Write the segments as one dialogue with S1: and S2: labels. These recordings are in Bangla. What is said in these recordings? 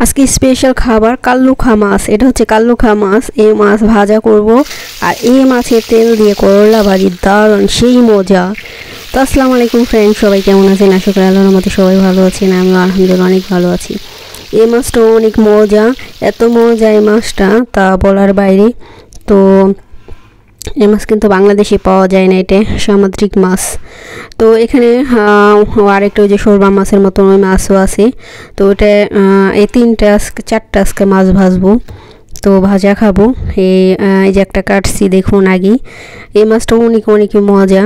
S1: আজকে স্পেশাল খাবার কাল্লুখা মাছ। এটা হচ্ছে কাল্লুখা মাছ। এই মাছ ভাজা করব আর এই মাছের তেল দিয়ে করলা ভাজি, দারুণ সেই মজা। তো আসসালামু আলাইকুম ফ্রেন্ড, সবাই কেমন আছেন? আশা করি আল্লাহর রহমতে সবাই ভালো আছেন। আমি আলহামদুলিল্লাহ অনেক ভালো আছি। এই মাছটা অনেক মজা, এত মজা এই মাছটা তা বলার বাইরে। তো এই মাছ কিন্তু বাংলাদেশে পাওয়া যায় না, এটা সামুদ্রিক মাছ। তো এখানে আরেকটা ওই যে শোরবা মাছের মতন ওই মাছও আছে। তো ওটা এই চারটা আজকে মাছ ভাজবো, তো ভাজা খাবো। এই যে একটা কাটছি দেখুন আগে। এই মাছটা অনেক অনেক মজা।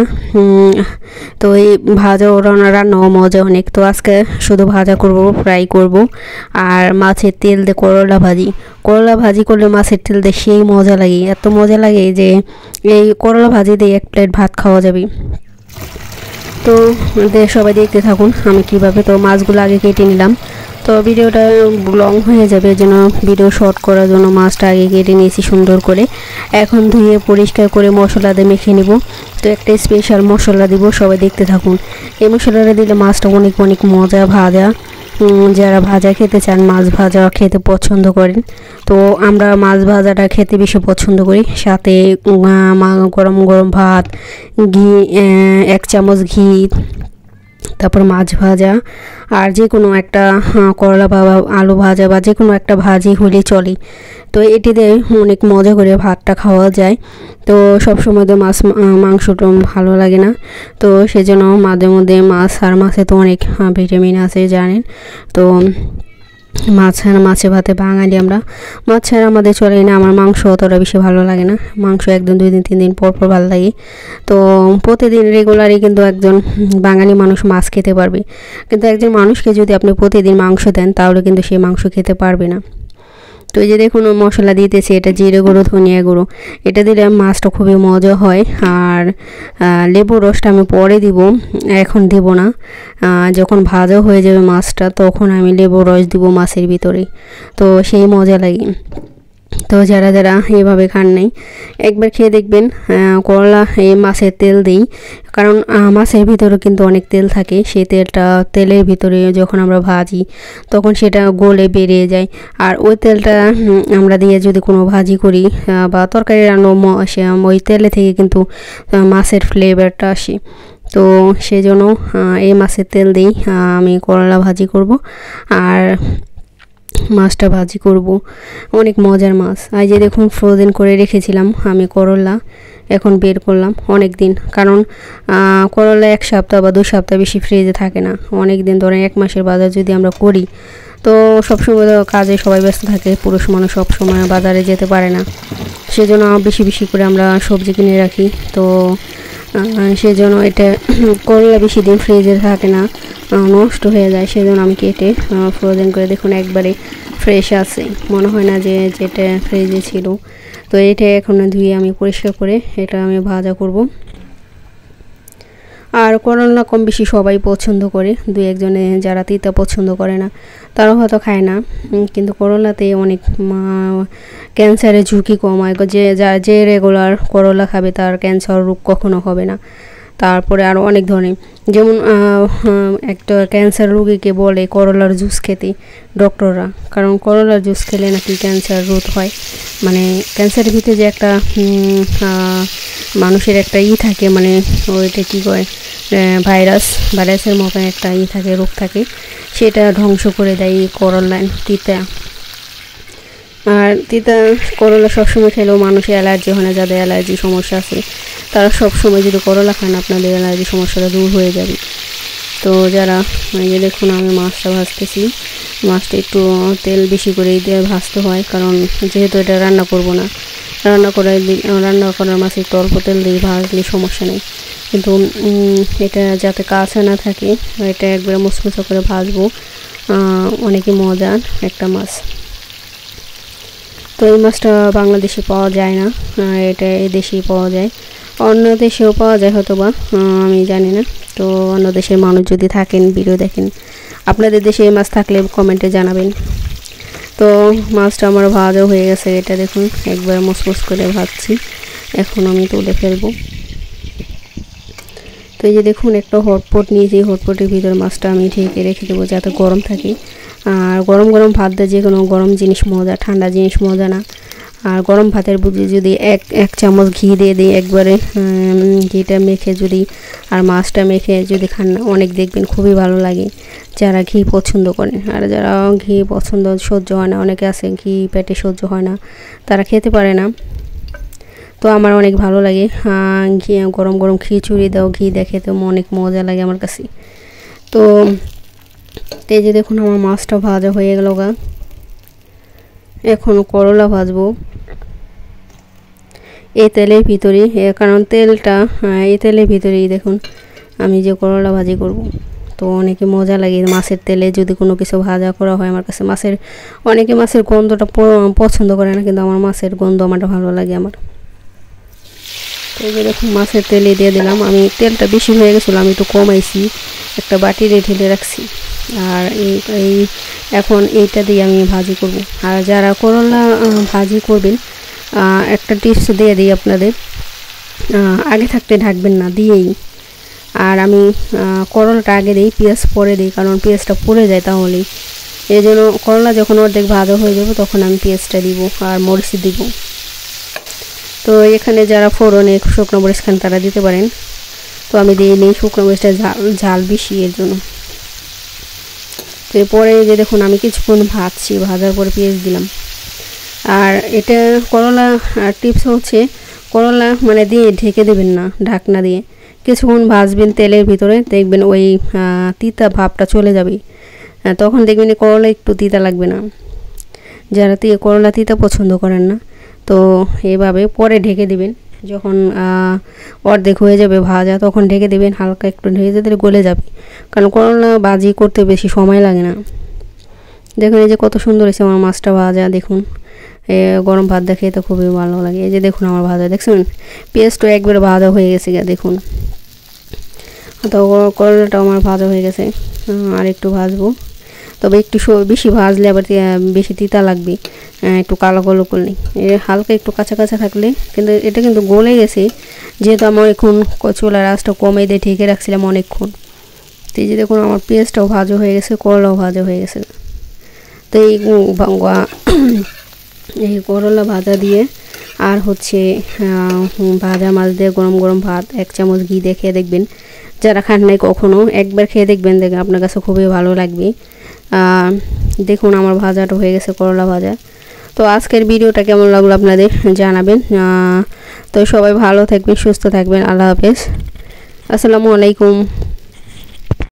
S1: তো এই ভাজাও রান্নাও মজা অনেক। তো আজকে শুধু ভাজা করব, ফ্রাই করব। আর মাছের তেল দিয়ে করলা ভাজি করলে মাছের তেল দিয়ে সেই মজা লাগে, এত মজা লাগে যে এই করলা ভাজি দিয়ে এক প্লেট ভাত খাওয়া যাবে। তো সবাই দেখতে থাকুন আমি কিভাবে। তো মাছগুলো আগে কেটে নিলাম। তো ভিডিওটা লং হয়ে যাবে, এর জন্য ভিডিও শর্ট করার জন্য মাছটা আগে কেটে নিয়েছি সুন্দর করে। এখন ধুয়ে পরিষ্কার করে মশলা দিয়ে মেখে নেব। তো একটা স্পেশাল মশলা দিব, সবাই দেখতে থাকুন। এই মশলাটা দিলে মাছটা অনেক অনেক মজা ভাজা। যারা ভাজা খেতে চান, মাছ ভাজা খেতে পছন্দ করেন, তো আমরা মাছ ভাজাটা খেতে বেশি পছন্দ করি। সাথে গরম গরম ভাত, ঘি, 1 চামচ ঘি, তারপর মাছ ভাজা আর যে কোনো একটা করলা বা আলু ভাজা বা যে কোনো একটা ভাজি হলে চলে। তো এটি দিয়ে অনেক মজা করে ভাতটা খাওয়া যায়। তো সবসময় তো মাংসটা ভালো লাগে না, তো সেজন্য মাঝে মধ্যে মাছে তো অনেক ভিটামিন আছে জানেন। তো মাছে ভাতে বাঙালি আমরা, মাছ ছাড়া আমাদের চলে না। আমার মাংস অতটা বেশি ভালো লাগে না, মাংস একদিন 2 দিন 3 দিন পর পর ভালো লাগে। তো প্রতিদিন রেগুলারই কিন্তু একজন বাঙালি মানুষ মাছ খেতে পারবে, কিন্তু একজন মানুষকে যদি আপনি প্রতিদিন মাংস দেন তাহলে কিন্তু সে মাংস খেতে পারবে না। তো এই যে দেখুন মশলা দিতেছি, এটা জিরে গুঁড়ো, ধনিয়া গুঁড়ো, এটা দিলে মাছটা খুবই মজা হয়। আর লেবুর রসটা আমি পরে দিব, এখন দিব না। যখন ভাজা হয়ে যাবে মাছটা তখন আমি লেবুর রস দিব মাছের ভিতরে, তো সেই মজা লাগে। তো যারা যারা এইভাবে খান নাই একবার খেয়ে দেখবেন। করলা এই মাছের তেল দিই, কারণ মাছের ভিতরে কিন্তু অনেক তেল থাকে। সেই তেলের ভিতরে যখন আমরা ভাজি তখন সেটা গলে বেরিয়ে যায়। আর ওই তেলটা আমরা দিয়ে যদি কোনো ভাজি করি বা তরকারি রান্না, ওই তেলে থেকে কিন্তু মাছের ফ্লেভারটা আসে। তো সেজন্য এই মাছের তেল দিই আমি করলা ভাজি করব আর মাছটা ভাজি করব। অনেক মজার মাছ। আর যে দেখুন ফ্রোজেন করে রেখেছিলাম আমি করলা, এখন বের করলাম অনেক দিন। কারণ করলা 1 সপ্তাহ বা 2 সপ্তাহ বেশি ফ্রিজে থাকে না, অনেক দিন ধরে 1 মাসের বাজার যদি আমরা করি। তো সবসময় কাজে সবাই ব্যস্ত থাকে, পুরুষ মানুষ সবসময় বাজারে যেতে পারে না, সেজন্য বেশি বেশি করে আমরা সবজি কিনে রাখি। তো সেজন্য এটা করলা বেশি দিন ফ্রিজে থাকে না, নষ্ট হয়ে যায়। সেজন্য আমি কেটে ফ্রোজেন করে দেখুন একবারে ফ্রেশ আছে, মনে হয় না যে যেটা ফ্রিজে ছিল। তো এটা এখন ধুয়ে আমি পরিষ্কার করে এটা আমি ভাজা করব। আর করলা কম বেশি সবাই পছন্দ করে, 2-1 জনে যারা তিতা পছন্দ করে না তারা হয়তো খায় না, কিন্তু করলাতে অনেক ক্যান্সারের ঝুঁকি কমায়। যে রেগুলার করলা খাবে তার ক্যান্সার রোগ কখনো হবে না। তারপরে আরও অনেক ধরনের, যেমন একটা ক্যান্সার রোগীকে বলে করলার জুস খেতে ডক্টররা, কারণ করলার জুস খেলে নাকি ক্যান্সার রোধ হয়। মানে ক্যান্সারের ভিতরে যে একটা মানুষের একটা থাকে, মানে ওইটা কী কয়, ভাইরাসের মতন একটা থাকে, রোগ থাকে, সেটা ধ্বংস করে দেয় করলা তিতা। আর তিতা করলা সবসময় খেলেও মানুষের অ্যালার্জি হয় না। যাদের অ্যালার্জি সমস্যা আছে তারা সবসময় যদি করলা খান আপনাদের অ্যালার্জি সমস্যাটা দূর হয়ে যাবে। তো যারা যে দেখুন আমি মাছটা ভাজতেছি, মাছটা একটু তেল বেশি করেই দিয়ে ভাজতে হয়, কারণ যেহেতু এটা রান্না করব না, রান্না করার মাছ একটু অল্প তেল দিয়ে ভাজলে সমস্যা নেই। কিন্তু এটা যাতে কাঁচা না থাকে, এটা একবারে মুচমুচা করে ভাজবো। অনেকই মজার একটা মাছ। তো এই মাছটা বাংলাদেশে পাওয়া যায় না, এটা এই দেশেই পাওয়া যায়, অন্য দেশেও পাওয়া যায় হয়তো বা, আমি জানি না। তো অন্য দেশের মানুষ যদি থাকেন, ভিডিও দেখেন, আপনাদের দেশে এই মাছ থাকলে কমেন্টে জানাবেন। তো মাছটা আমার ভাজা হয়ে গেছে, এটা দেখুন একবার মুচমুচ করে ভাজছি, এখন আমি তুলে ফেলবো। তো এই যে দেখুন একটা হটপট নিয়েছি, হটপটের ভিতর মাছটা আমি ঢেকে রেখে দেবো যাতে গরম থাকে। আর গরম গরম ভাত দিয়ে যে কোনো গরম জিনিস মজা, ঠান্ডা জিনিস মজা না। আর গরম ভাতের বুঝি যদি এক চামচ ঘি দিয়ে দিই একবারে, ঘিটা মেখে যদি আর মাছটা মেখে যদি খান না, অনেক দেখবেন খুবই ভালো লাগে যারা ঘি পছন্দ করেন। আর যারা ঘি পছন্দ সহ্য হয় না, অনেকে আছে ঘি পেটে সহ্য হয় না, তারা খেতে পারে না। তো আমার অনেক ভালো লাগে ঘি, গরম গরম খিচুড়ি দাও ঘি দিয়ে খেতে অনেক মজা লাগে আমার কাছে। তো এই যে দেখুন আমার মাছটা ভাজা হয়ে গেল গা। এখন করলা ভাজবো এই তেলের ভিতরে, কারণ তেলটা এই তেলের ভিতরেই দেখুন আমি যে করলা ভাজি করব। তো অনেকে মজা লাগে মাছের তেলে যদি কোনো কিছু ভাজা করা হয়। আমার কাছে অনেকে মাছের গন্ধটা পছন্দ করে না, কিন্তু আমার মাছের গন্ধ আমারটা ভালো লাগে আমার। তো এই যে দেখুন মাছের তেলে দিয়ে দিলাম। আমি তেলটা বেশি হয়ে গেছিলো, আমি একটু কমাইছি, একটা বাটিতে ঢেলে রাখছি। আর এই এখন এইটা দিয়ে আমি ভাজি করব। আর যারা করলা ভাজি করবেন, একটা টিপস দিয়ে দিই আপনাদের, আগে থাকতে ঢাকবেন না দিয়েই। আর আমি করলাটা আগে দিই, পেঁয়াজ পরে দিই, কারণ পেঁয়াজটা পুড়ে যায় তাহলেই। এই জন্য করলা যখন অর্ধেক ভাজা হয়ে যাবে তখন আমি পেঁয়াজটা দিব আর মরিচ দিব। তো এখানে যারা ফোড়নে শুকনো মরিচ খান তারা দিতে পারেন, তো আমি দিয়ে নিই। শুকনো মরিচটা ঝাল বেশি এর জন্য। তো এরপরে যে দেখুন আমি কিছুক্ষণ ভাজছি, ভাজার পরে পেঁয়াজ দিলাম। আর এটা করলা টিপস হচ্ছে, করলা মানে দিয়ে ঢেকে দেবেন না, ঢাকনা দিয়ে কিছুক্ষণ ভাজবেন তেলের ভিতরে, দেখবেন ওই তিতা ভাবটা চলে যাবে। তখন দেখবেন করলা একটু তিতা লাগবে না। যারা করলা তিতা পছন্দ করেন না, তো এইভাবে পরে ঢেকে দিবেন। যখন অর্ধেক হয়ে যাবে ভাজা তখন ঢেকে দেবেন, হালকা একটু ঢেকে দিলে গলে যাবে, কারণ করলা ভাজি করতে বেশি সময় লাগে না। দেখুন এই যে কত সুন্দর হয়েছে আমার মাছটা ভাজা। দেখুন গরম ভাত দেখে তো খুবই ভালো লাগে। এই যে দেখুন আমার ভাজা, দেখছেন পেঁয়াজটা একবারে ভাজা হয়ে গেছে দেখুন। তো করলাটাও আমার ভাজা হয়ে গেছে, আর একটু ভাজবো। তবে একটু বেশি ভাজলে আবার বেশি তিতা লাগবে, একটু কালো কালো করলে। হালকা একটু কাঁচা কাঁচা থাকলে, কিন্তু এটা কিন্তু গলে গেছে, যেহেতু আমার এখন চুলার আঁচটা কমে দিয়ে ঢেকে রাখছিলাম অনেকক্ষণ। তো এই যে দেখুন আমার পেঁয়াজটাও ভাজা হয়ে গেছে, করলাও ভাজা হয়ে গেছে। তো এই করলা ভাজা দিয়ে আর হচ্ছে ভাজা মাছ দিয়ে গরম গরম ভাত, এক চামচ ঘি দিয়ে খেয়ে দেখবেন। যারা খান নাই কখনো, একবার খেয়ে দেখবেন, দেখবেন আপনার কাছে খুবই ভালো লাগবে। দেখুন আমার ভাজাটা হয়ে গেছে, করলা ভাজা। তো আজকের ভিডিওটা কেমন লাগলো আপনাদের জানাবেন। তো সবাই ভালো থাকবেন, সুস্থ থাকবেন। আল্লাহ হাফেজ, আসসালামু আলাইকুম।